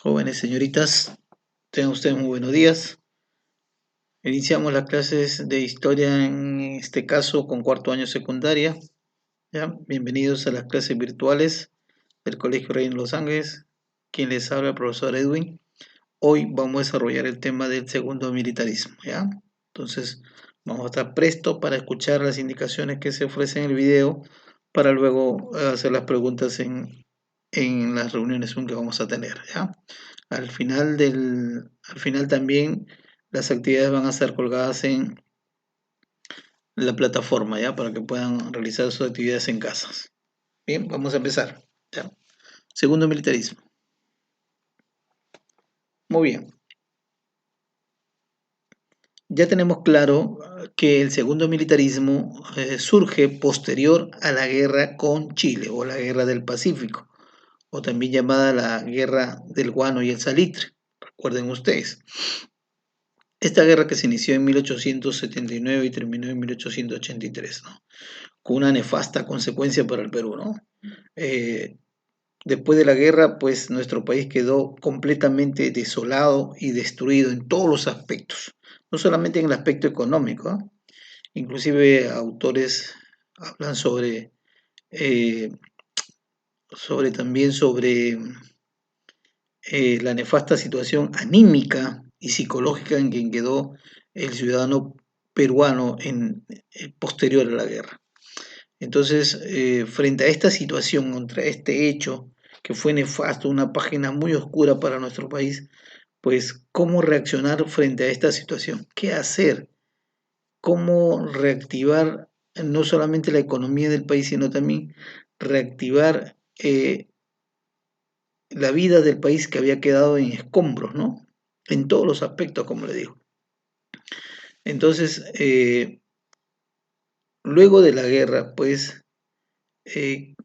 Jóvenes señoritas, tengan ustedes muy buenos días. Iniciamos las clases de historia, en este caso con cuarto año secundaria. ¿Ya? Bienvenidos a las clases virtuales del Colegio Rey en Los Ángeles. Quien les habla, el profesor Edwin. Hoy vamos a desarrollar el tema del segundo militarismo. ¿Ya? Entonces, vamos a estar prestos para escuchar las indicaciones que se ofrecen en el video para luego hacer las preguntas en las reuniones que vamos a tener. ¿Ya? Al final también las actividades van a estar colgadas en la plataforma, ¿ya? Para que puedan realizar sus actividades en casas. Bien, vamos a empezar. ¿Ya? Segundo militarismo. Muy bien. Ya tenemos claro que el segundo militarismo surge posterior a la guerra con Chile o la guerra del Pacífico, o también llamada la guerra del guano y el salitre. Recuerden ustedes. Esta guerra que se inició en 1879 y terminó en 1883, ¿no? Con una nefasta consecuencia para el Perú, ¿no? Eh, Después de la guerra, pues nuestro país quedó completamente desolado y destruido en todos los aspectos, no solamente en el aspecto económico, ¿eh? Inclusive autores hablan eh, sobre la nefasta situación anímica y psicológica en que quedó el ciudadano peruano posterior a la guerra. Entonces, frente a esta situación, contra este hecho que fue nefasto, una página muy oscura para nuestro país, pues, ¿cómo reaccionar frente a esta situación? ¿Qué hacer? ¿Cómo reactivar no solamente la economía del país, sino también reactivar la vida del país que había quedado en escombros, ¿no? En todos los aspectos, como le digo. Entonces, luego de la guerra, pues, eh,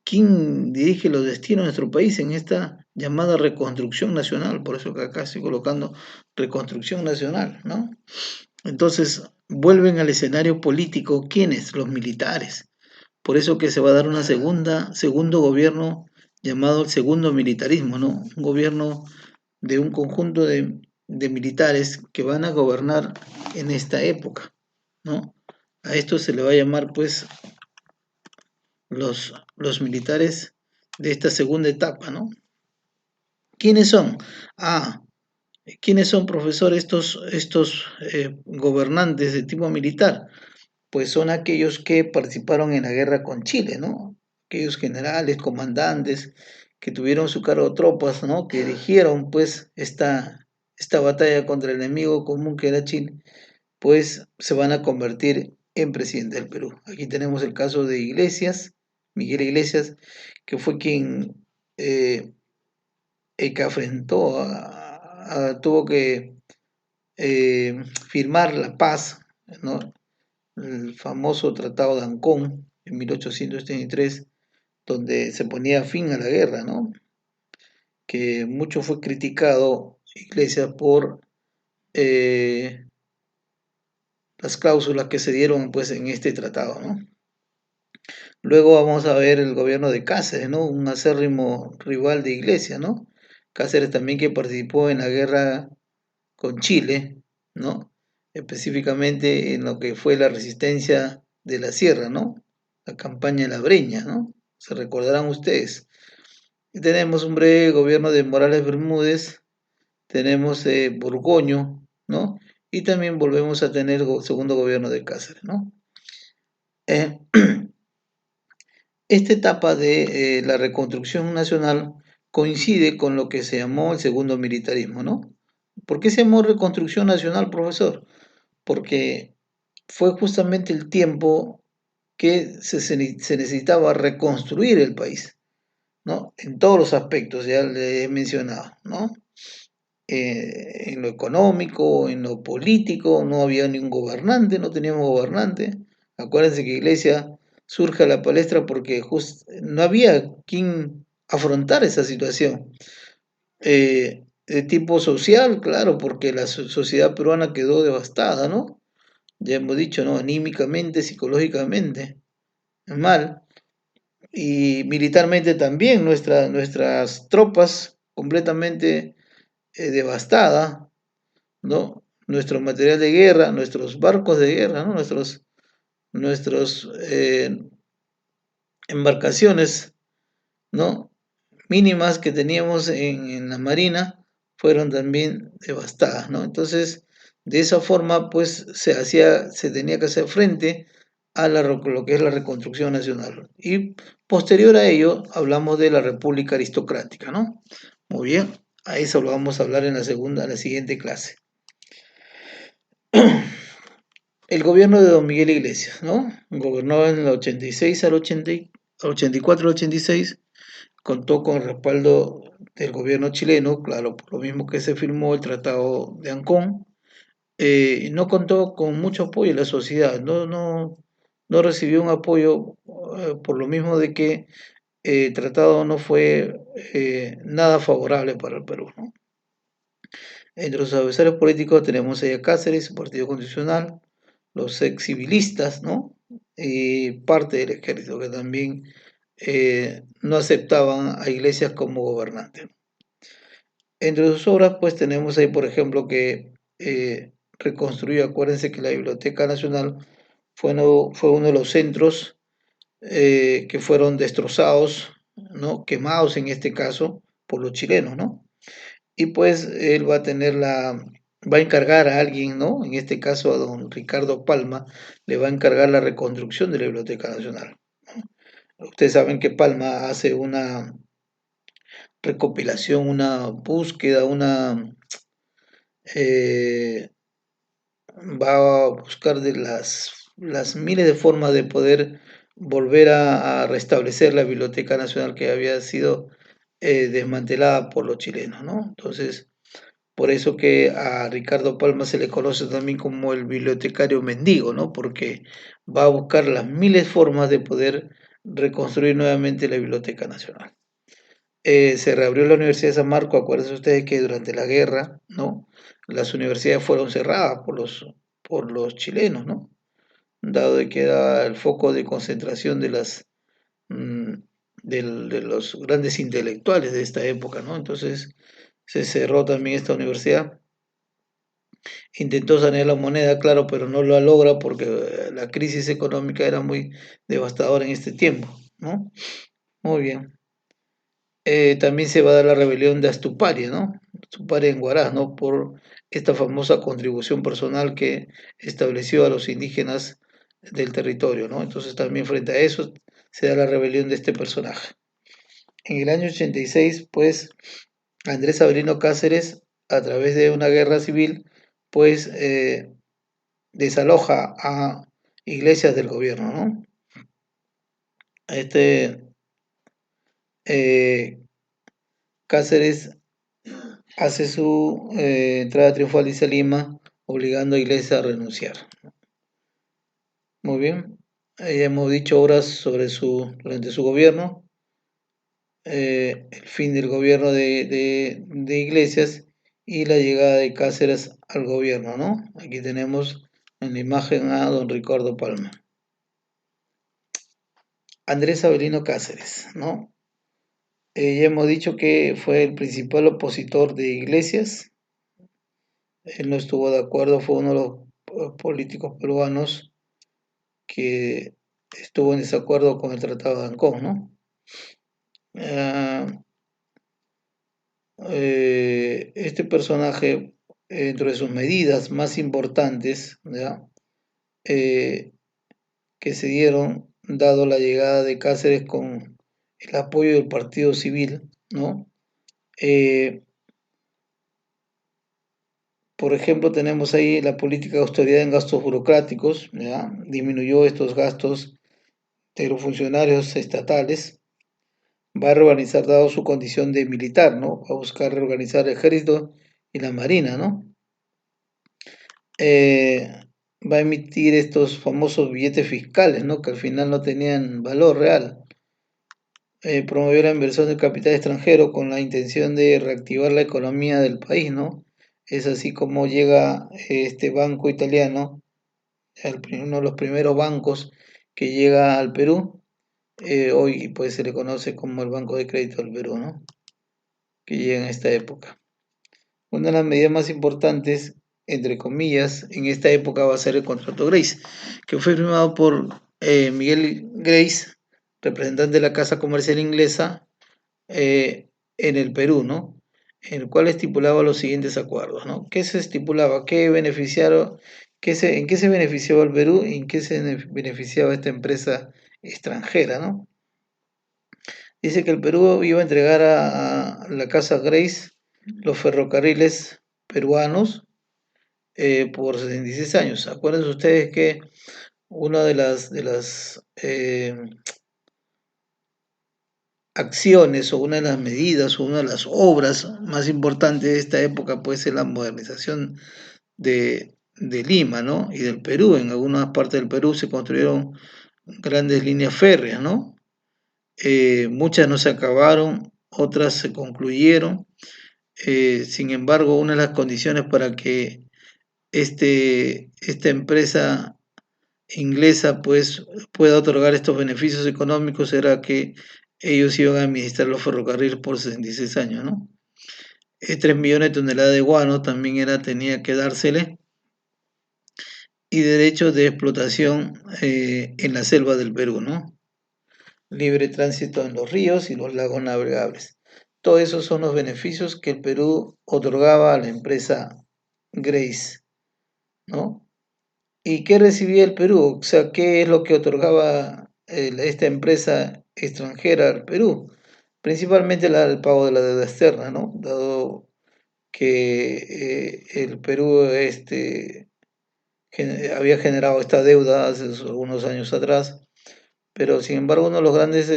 ¿quién dirige los destinos de nuestro país en esta llamada reconstrucción nacional? Por eso que acá estoy colocando reconstrucción nacional, ¿no? Entonces, vuelven al escenario político, ¿quiénes? Los militares. Por eso que se va a dar segundo gobierno llamado el segundo militarismo, ¿no? Un gobierno de un conjunto de militares que van a gobernar en esta época, ¿no? A esto se le va a llamar, pues, los militares de esta segunda etapa, ¿no? ¿Quiénes son? Ah, ¿quiénes son, profesor, estos gobernantes de tipo militar? Pues son aquellos que participaron en la guerra con Chile, ¿no? Aquellos generales, comandantes que tuvieron su cargo tropas, ¿no? Que dirigieron, pues, esta batalla contra el enemigo común que era Chile, pues se van a convertir en presidente del Perú. Aquí tenemos el caso de Iglesias, Miguel Iglesias, que fue quien que afrentó, tuvo que firmar la paz, ¿no? El famoso Tratado de Ancón en 1833, donde se ponía fin a la guerra, ¿no? Que mucho fue criticado Iglesias por eh, las cláusulas que se dieron pues en este tratado, ¿no? Luego vamos a ver el gobierno de Cáceres, ¿no? Un acérrimo rival de Iglesias, ¿no? Cáceres también que participó en la guerra con Chile, ¿no? Específicamente en lo que fue la resistencia de la sierra, ¿no? La campaña de la Breña, ¿no? Se recordarán ustedes. Y tenemos un breve gobierno de Morales Bermúdez, tenemos Borgoño, ¿no? Y también volvemos a tener segundo gobierno de Cáceres, ¿no? Eh, Esta etapa de la reconstrucción nacional coincide con lo que se llamó el segundo militarismo, ¿no? ¿Por qué se llamó reconstrucción nacional, profesor? Porque fue justamente el tiempo que se necesitaba reconstruir el país, ¿no? En todos los aspectos, ya le he mencionado, ¿no? En lo económico, en lo político, no había ningún gobernante, no teníamos gobernante. Acuérdense que Iglesia surge a la palestra porque no había quien afrontar esa situación. De tipo social, claro, porque la sociedad peruana quedó devastada, ¿no? Ya hemos dicho, ¿no? Anímicamente, psicológicamente, mal. Y militarmente también, nuestras tropas completamente devastada, ¿no? Nuestro material de guerra, nuestros barcos de guerra, ¿no? Nuestros embarcaciones, ¿no? Mínimas que teníamos en la marina fueron también devastadas, ¿no? Entonces, de esa forma, pues se tenía que hacer frente a lo que es la reconstrucción nacional. Y posterior a ello, hablamos de la República Aristocrática, ¿no? Muy bien, a eso lo vamos a hablar en la siguiente clase. El gobierno de Don Miguel Iglesias, ¿no? Gobernó en el 86 al 84 al 86, contó con el respaldo del gobierno chileno, claro, por lo mismo que se firmó el Tratado de Ancón, y no contó con mucho apoyo de la sociedad, no recibió un apoyo por lo mismo de que el tratado no fue nada favorable para el Perú, ¿no? Entre los adversarios políticos tenemos a Cáceres, su Partido Constitucional, los ex civilistas, ¿no? Y parte del ejército que también no aceptaban a Iglesias como gobernante. Entre sus obras, pues tenemos ahí, por ejemplo, que reconstruyó, acuérdense que la Biblioteca Nacional fue uno de los centros que fueron destrozados, ¿no? Quemados en este caso por los chilenos, ¿no? Y pues él va a encargar a alguien, ¿no? En este caso a don Ricardo Palma, le va a encargar la reconstrucción de la Biblioteca Nacional. Ustedes saben que Palma hace una recopilación, una búsqueda, eh, va a buscar de las miles de formas de poder volver a restablecer la Biblioteca Nacional que había sido desmantelada por los chilenos, ¿no? Entonces, por eso que a Ricardo Palma se le conoce también como el bibliotecario mendigo, ¿no? Porque va a buscar las miles de formas de poder reconstruir nuevamente la Biblioteca Nacional. Se reabrió la Universidad de San Marcos, acuérdense ustedes que durante la guerra, ¿no? Las universidades fueron cerradas por los chilenos, ¿no? Dado de que era el foco de concentración mm, de los grandes intelectuales de esta época, ¿no? Entonces se cerró también esta universidad. Intentó sanear la moneda, claro, pero no lo logra porque la crisis económica era muy devastadora en este tiempo, ¿no? Muy bien. También se va a dar la rebelión de Astuparia, ¿no? Astuparia en Huaraz, ¿no? Por esta famosa contribución personal que estableció a los indígenas del territorio, ¿no? Entonces también frente a eso se da la rebelión de este personaje. En el año 86, pues, Andrés Avelino Cáceres, a través de una guerra civil, pues, desaloja a iglesias del gobierno, ¿no? Este eh, Cáceres hace su entrada triunfal, dice Lima, obligando a Iglesias a renunciar. Muy bien. Ya hemos dicho horas durante su gobierno, el fin del gobierno de Iglesias y la llegada de Cáceres al gobierno, ¿no? Aquí tenemos en la imagen a don Ricardo Palma. Andrés Avelino Cáceres, ¿no? Ya hemos dicho que fue el principal opositor de Iglesias. Él no estuvo de acuerdo, fue uno de los políticos peruanos que estuvo en desacuerdo con el Tratado de Ancón, ¿no? Ah, este personaje, dentro de sus medidas más importantes, ¿ya? Eh, que se dieron, dado la llegada de Cáceres con el apoyo del Partido Civil, ¿no? Eh, por ejemplo, tenemos ahí la política de austeridad en gastos burocráticos, ¿ya? Disminuyó estos gastos de los funcionarios estatales, va a reorganizar, dado su condición de militar, ¿no? Va a buscar reorganizar el ejército y la marina, ¿no? Eh, Va a emitir estos famosos billetes fiscales, ¿no? Que al final no tenían valor real. Promovió la inversión del capital extranjero con la intención de reactivar la economía del país, ¿no? Es así como llega este banco italiano, uno de los primeros bancos que llega al Perú. Hoy pues se le conoce como el Banco de Crédito del Perú, ¿no? que llega en esta época. Una de las medidas más importantes, entre comillas, en esta época va a ser el contrato Grace, que fue firmado por Miguel Grace, representante de la Casa Comercial Inglesa en el Perú, ¿no? En el cual estipulaba los siguientes acuerdos, ¿no? ¿Qué se estipulaba? ¿Qué beneficiaron? ¿En qué se beneficiaba el Perú y en qué se beneficiaba esta empresa extranjera, ¿no? Dice que el Perú iba a entregar a la Casa Grace los ferrocarriles peruanos por 76 años. Acuérdense ustedes que una de las acciones o una de las medidas o una de las obras más importantes de esta época puede ser la modernización de Lima, ¿no? Y del Perú. En algunas partes del Perú se construyeron grandes líneas férreas, ¿no? Muchas no se acabaron, otras se concluyeron. Sin embargo, una de las condiciones para que esta empresa inglesa pues pueda otorgar estos beneficios económicos era que ellos iban a administrar los ferrocarriles por 66 años, ¿no? 3 millones de toneladas de guano también tenía que dársele y derechos de explotación en la selva del Perú, ¿no? Libre tránsito en los ríos y los lagos navegables. Todos esos son los beneficios que el Perú otorgaba a la empresa Grace, ¿no? ¿Y qué recibía el Perú? O sea, ¿qué es lo que otorgaba esta empresa extranjera al Perú? Principalmente el pago de la deuda externa, ¿no? Dado que el Perú había generado esta deuda hace algunos años atrás, pero sin embargo uno de los grandes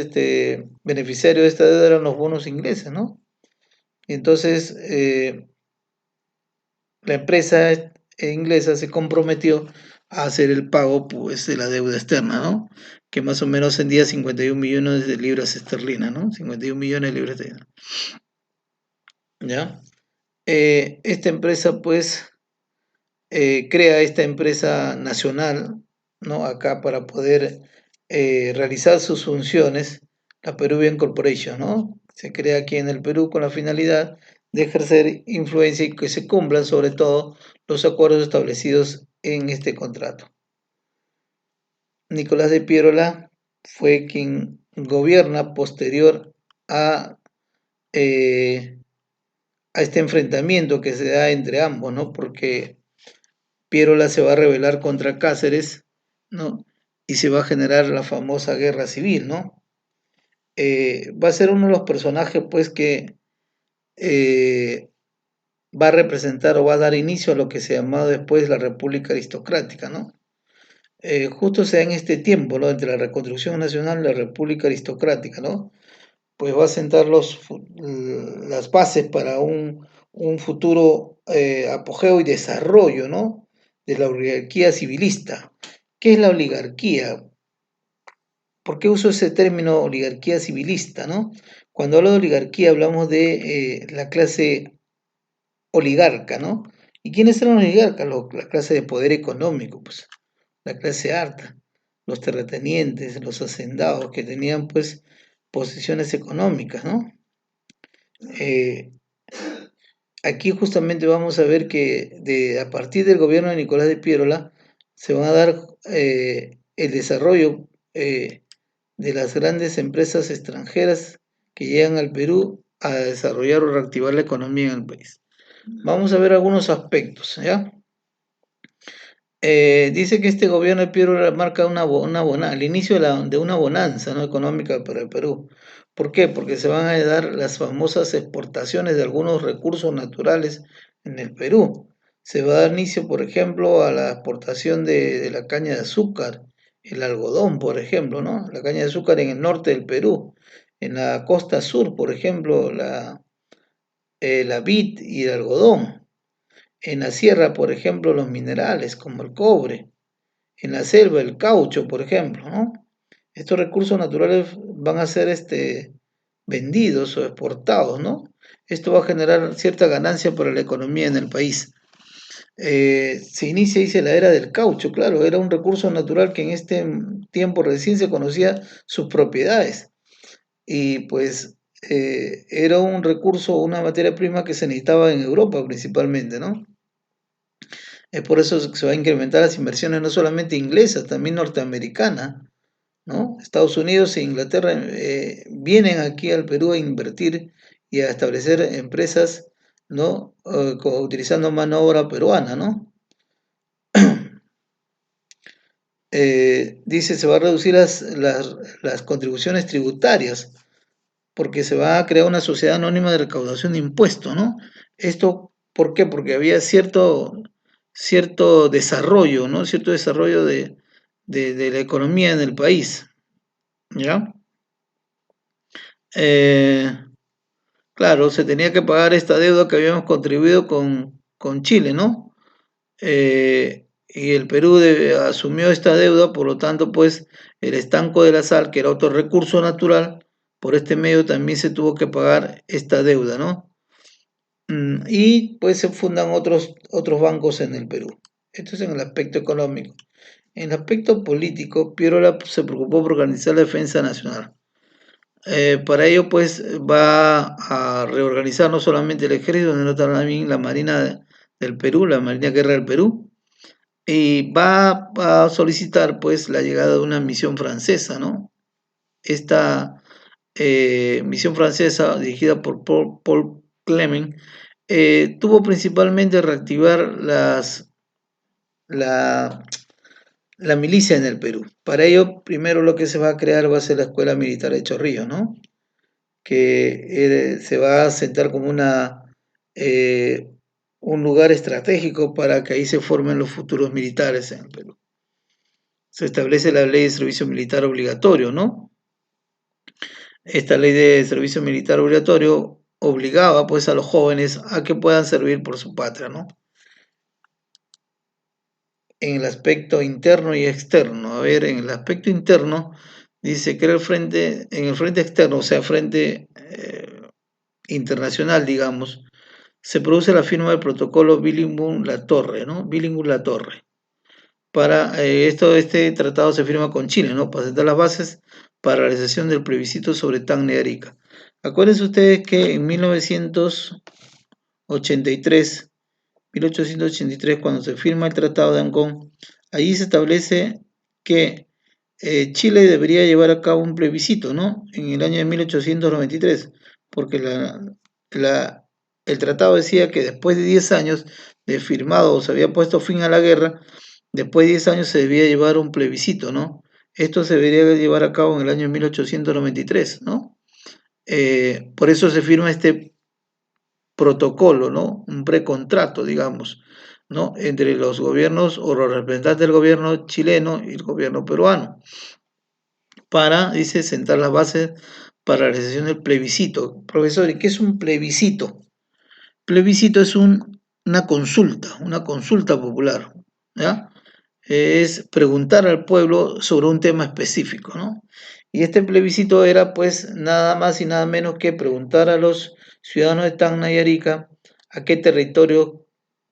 beneficiarios de esta deuda eran los bonos ingleses, ¿no? Y entonces la empresa inglesa se comprometió a hacer el pago pues, de la deuda externa, ¿no? Que más o menos ascendía a 51 millones de libras esterlinas, ¿no? 51 millones de libras esterlinas, ¿ya? Esta empresa, pues, crea esta empresa nacional, ¿no? Acá para poder realizar sus funciones, la Peruvian Corporation, ¿no? Se crea aquí en el Perú con la finalidad de ejercer influencia y que se cumplan sobre todo los acuerdos establecidos en este contrato. Nicolás de Piérola fue quien gobierna posterior a, eh, a este enfrentamiento que se da entre ambos, ¿no? Porque Piérola se va a rebelar contra Cáceres, ¿no? Y se va a generar la famosa guerra civil, ¿no? Va a ser uno de los personajes, pues, que eh, va a representar o va a dar inicio a lo que se llamó después la República Aristocrática, ¿no? Justo sea en este tiempo, ¿no? Entre la Reconstrucción Nacional y la República Aristocrática, ¿no? Pues va a sentar las bases para un futuro apogeo y desarrollo, ¿no? De la oligarquía civilista. ¿Qué es la oligarquía? ¿Por qué uso ese término oligarquía civilista, no? Cuando hablo de oligarquía hablamos de la clase oligarca, ¿no? ¿Y quiénes eran los oligarcas? La clase de poder económico, pues, la clase alta, los terratenientes, los hacendados que tenían, pues, posiciones económicas, ¿no? Eh, Aquí justamente vamos a ver que a partir del gobierno de Nicolás de Piérola se va a dar el desarrollo de las grandes empresas extranjeras que llegan al Perú a desarrollar o reactivar la economía en el país. Vamos a ver algunos aspectos, ¿ya? Dice que este gobierno de Piero marca el inicio de una bonanza, ¿no? Económica para el Perú. ¿Por qué? Porque se van a dar las famosas exportaciones de algunos recursos naturales en el Perú. Se va a dar inicio, por ejemplo, a la exportación de la caña de azúcar, el algodón, por ejemplo, ¿no? La caña de azúcar en el norte del Perú. En la costa sur, por ejemplo, la vid y el algodón. En la sierra, por ejemplo, los minerales como el cobre. En la selva, el caucho, por ejemplo, ¿no? Estos recursos naturales van a ser vendidos o exportados, ¿no? Esto va a generar cierta ganancia para la economía en el país. Se inicia, dice, la era del caucho, claro, era un recurso natural que en este tiempo recién se conocía sus propiedades. Y pues era un recurso, una materia prima que se necesitaba en Europa principalmente, ¿no? Es por eso que se va a incrementar las inversiones no solamente inglesas, también norteamericanas, ¿no? Estados Unidos e Inglaterra vienen aquí al Perú a invertir y a establecer empresas, ¿no? Utilizando mano de obra peruana, ¿no? Dice se va a reducir las contribuciones tributarias porque se va a crear una sociedad anónima de recaudación de impuestos, ¿no? Esto, ¿por qué? Porque había cierto desarrollo, ¿no? Cierto desarrollo de la economía en el país, ¿ya? Eh, claro, se tenía que pagar esta deuda que habíamos contribuido con Chile, ¿no? Y el Perú asumió esta deuda, por lo tanto, pues el estanco de la sal, que era otro recurso natural, por este medio también se tuvo que pagar esta deuda, ¿no? Y pues se fundan otros bancos en el Perú. Esto es en el aspecto económico. En el aspecto político, Piero se preocupó por organizar la defensa nacional. Para ello, pues, va a reorganizar no solamente el ejército, sino también la Marina del Perú, la Marina Guerra del Perú, y va a solicitar, pues, la llegada de una misión francesa, ¿no? Esta misión francesa, dirigida por Paul Clement, tuvo principalmente reactivar la, la milicia en el Perú. Para ello, primero lo que se va a crear va a ser la Escuela Militar de Chorrillos, ¿no? Que se va a sentar como eh, un lugar estratégico para que ahí se formen los futuros militares en el Perú. Se establece la ley de servicio militar obligatorio, ¿no? Esta ley de servicio militar obligatorio obligaba pues a los jóvenes a que puedan servir por su patria, ¿no? En el aspecto interno y externo. A ver, en el aspecto interno dice que era en el frente externo, o sea, frente internacional, digamos, se produce la firma del protocolo Billingham-La Torre, ¿no? Billingham-La Torre. Para este tratado se firma con Chile, ¿no? Para sentar las bases para la realización del plebiscito sobre Tacna y Arica. Acuérdense ustedes que en 1983, 1883, cuando se firma el Tratado de Ancón, allí se establece que Chile debería llevar a cabo un plebiscito, ¿no? En el año de 1893, porque el tratado decía que después de 10 años de firmado o se había puesto fin a la guerra, después de 10 años se debía llevar un plebiscito, ¿no? Esto se debería llevar a cabo en el año 1893, ¿no? Por eso se firma este protocolo, ¿no? Un precontrato, digamos, ¿no? Entre los gobiernos o los representantes del gobierno chileno y el gobierno peruano, para, dice, sentar las bases para la realización del plebiscito. Profesor, ¿y qué es un plebiscito? Plebiscito es una consulta popular, ¿ya? Es preguntar al pueblo sobre un tema específico, ¿no? Y este plebiscito era pues nada más y nada menos que preguntar a los ciudadanos de Tacna y Arica a qué territorio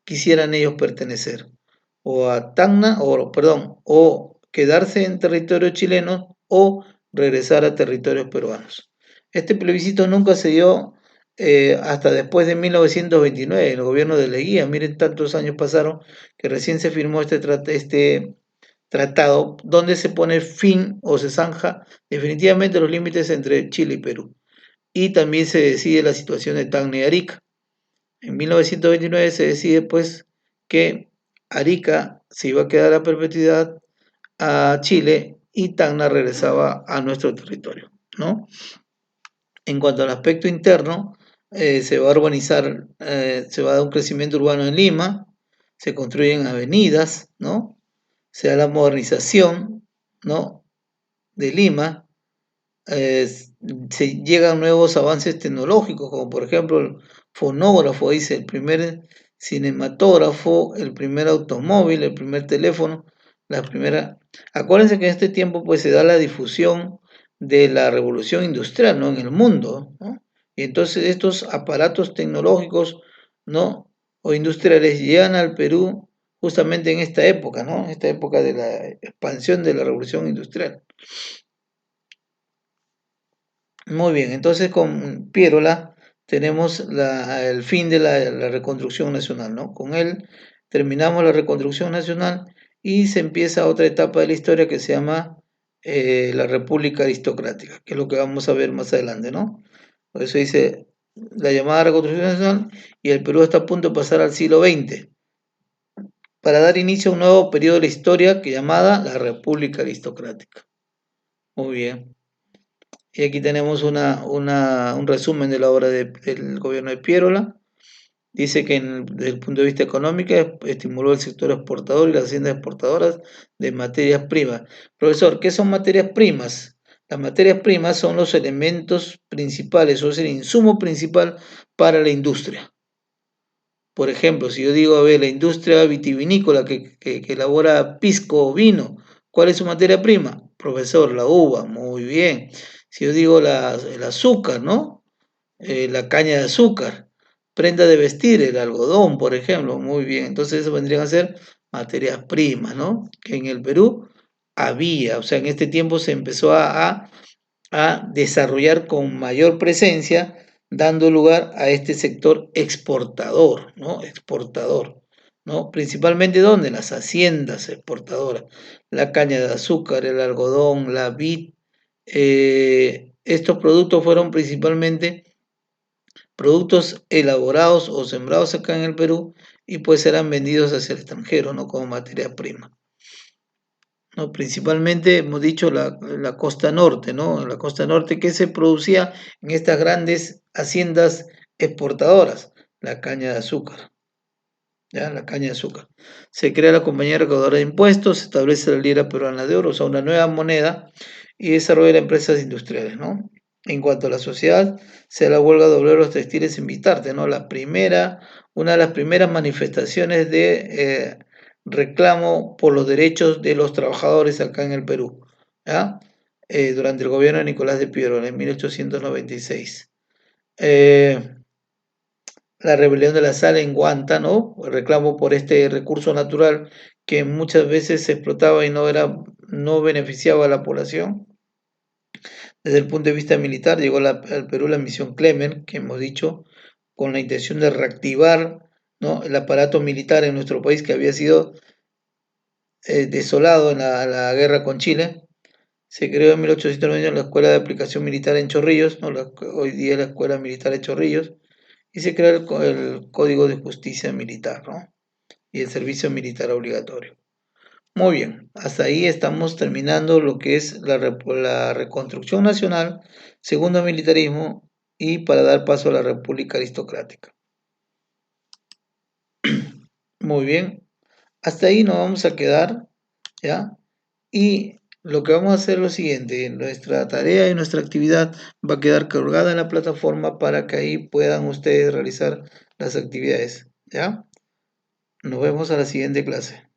quisieran ellos pertenecer, o a Tacna, o perdón, o quedarse en territorio chileno o regresar a territorios peruanos. Este plebiscito nunca se dio hasta después de 1929, el gobierno de Leguía. Miren, tantos años pasaron que recién se firmó este tratado donde se pone fin o se zanja definitivamente los límites entre Chile y Perú. Y también se decide la situación de Tacna y Arica. En 1929 se decide pues que Arica se iba a quedar a perpetuidad a Chile y Tacna regresaba a nuestro territorio, ¿no? En cuanto al aspecto interno, se va a urbanizar, se va a dar un crecimiento urbano en Lima, se construyen avenidas, ¿no? Se da la modernización, ¿no? De Lima, eh, se llegan nuevos avances tecnológicos, como por ejemplo el fonógrafo, dice, el primer cinematógrafo, el primer automóvil, el primer teléfono, la primera... Acuérdense que en este tiempo pues se da la difusión de la revolución industrial, ¿no? En el mundo, ¿no? Y entonces estos aparatos tecnológicos, ¿no? O industriales llegan al Perú justamente en esta época, ¿no? Esta época de la expansión de la revolución industrial. Muy bien, entonces con Piérola tenemos el fin de la reconstrucción nacional, ¿no? Con él terminamos la reconstrucción nacional y se empieza otra etapa de la historia que se llama la República Aristocrática, que es lo que vamos a ver más adelante, ¿no? Por eso dice la llamada reconstrucción nacional y el Perú está a punto de pasar al siglo XX para dar inicio a un nuevo periodo de la historia que llamada la República Aristocrática. Muy bien. Y aquí tenemos un resumen de la obra del gobierno de Piérola. Dice que desde el punto de vista económico estimuló el sector exportador y las haciendas exportadoras de materias primas. Profesor, ¿qué son materias primas? Las materias primas son los elementos principales, o es el insumo principal para la industria. Por ejemplo, si yo digo, a ver, la industria vitivinícola que elabora pisco o vino, ¿cuál es su materia prima? Profesor, la uva, muy bien. Si yo digo el azúcar, ¿no? La caña de azúcar, prenda de vestir, el algodón, por ejemplo, muy bien. Entonces, eso vendrían a ser materias primas, ¿no? Que en el Perú había, o sea, en este tiempo se empezó a desarrollar con mayor presencia, dando lugar a este sector exportador, ¿no? Exportador, ¿no? Principalmente ¿dónde? Las haciendas exportadoras, la caña de azúcar, el algodón, la vid. Estos productos fueron principalmente productos elaborados o sembrados acá en el Perú y pues eran vendidos hacia el extranjero, ¿no? Como materia prima. ¿No? Principalmente hemos dicho la costa norte, ¿no? La costa norte que se producía en estas grandes haciendas exportadoras, la caña de azúcar, ¿ya? La caña de azúcar. Se crea la compañía recaudadora de impuestos, se establece la lira peruana de oro, o sea, una nueva moneda y desarrolla las empresas industriales, ¿no? En cuanto a la sociedad, se da la huelga de obreros textiles en Vitarte, ¿no? Una de las primeras manifestaciones de reclamo por los derechos de los trabajadores acá en el Perú, ¿ya? Durante el gobierno de Nicolás de Piero en 1896. Eh, la rebelión de la sal en Guanta, ¿no? El reclamo por este recurso natural que muchas veces se explotaba y no beneficiaba a la población. Desde el punto de vista militar, llegó al Perú la misión Clemen, que hemos dicho, con la intención de reactivar, ¿no? El aparato militar en nuestro país que había sido desolado en la guerra con Chile. Se creó en 1890 la Escuela de Aplicación Militar en Chorrillos, ¿no? Hoy día la Escuela Militar de Chorrillos, y se creó el Código de Justicia Militar, ¿no? Y el servicio militar obligatorio. Muy bien, hasta ahí estamos terminando lo que es la reconstrucción nacional, segundo militarismo y para dar paso a la República Aristocrática. Muy bien, hasta ahí nos vamos a quedar, ¿ya? Y lo que vamos a hacer es lo siguiente, nuestra tarea y nuestra actividad va a quedar colgada en la plataforma para que ahí puedan ustedes realizar las actividades, ¿ya? Nos vemos a la siguiente clase.